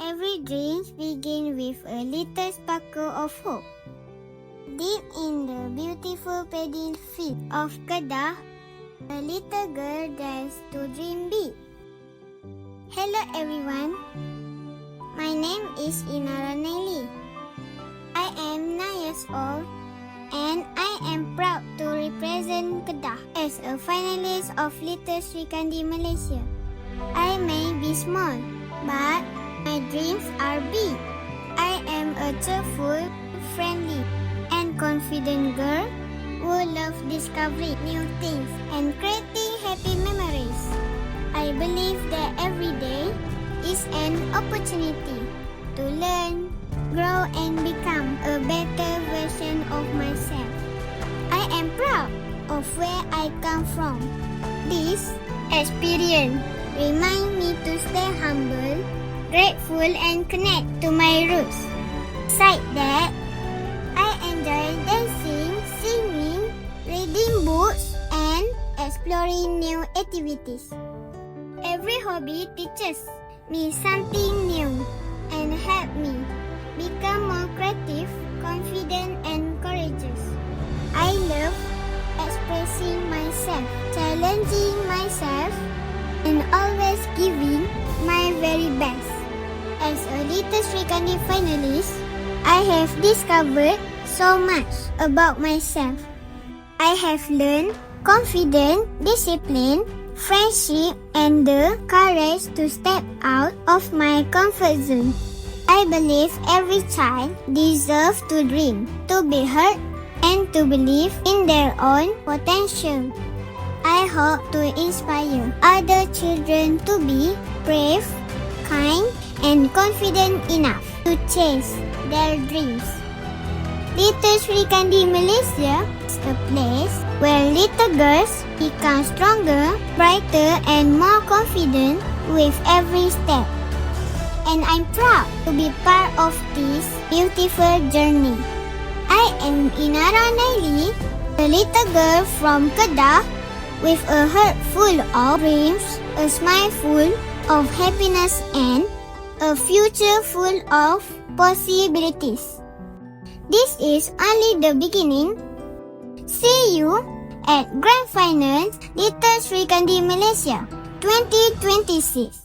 Every dream begins with a little sparkle of hope. Deep in the beautiful paddy field of Kedah, a little girl dares to dream big. Hello everyone, my name is Inara Naili. I am 9 years old and I am proud to represent Kedah as a finalist of Little Sri Kandi Malaysia. I may be small, but my dreams are big. I am a cheerful, friendly, and confident girl who loves discovering new things and creating happy memories. I believe that every day is an opportunity to learn, grow, and become a better version of myself. I am proud of where I come from. This experience reminds me to stay humble, grateful, and connect to my roots. Besides that, I enjoy dancing, singing, reading books, and exploring new activities. Every hobby teaches me something new and help me become more creative, confident, and courageous. I love expressing myself, challenging myself, and always giving my very best. As a Little Sri Kandi finalist, I have discovered so much about myself. I have learned confidence, discipline, friendship, and the courage to step out of my comfort zone. I believe every child deserves to dream, to be heard, and to believe in their own potential. I hope to inspire other children to be brave, kind, and confident enough to chase their dreams. Little Sri Kandi Malaysia is a place where little girls become stronger, brighter, and more confident with every step. And I'm proud to be part of this beautiful journey. I am Inara Naili, a little girl from Kedah with a heart full of dreams, a smile full of happiness, and a future full of possibilities. This is only the beginning. See you at Grand Finals Little Sri Kandi Malaysia 2026.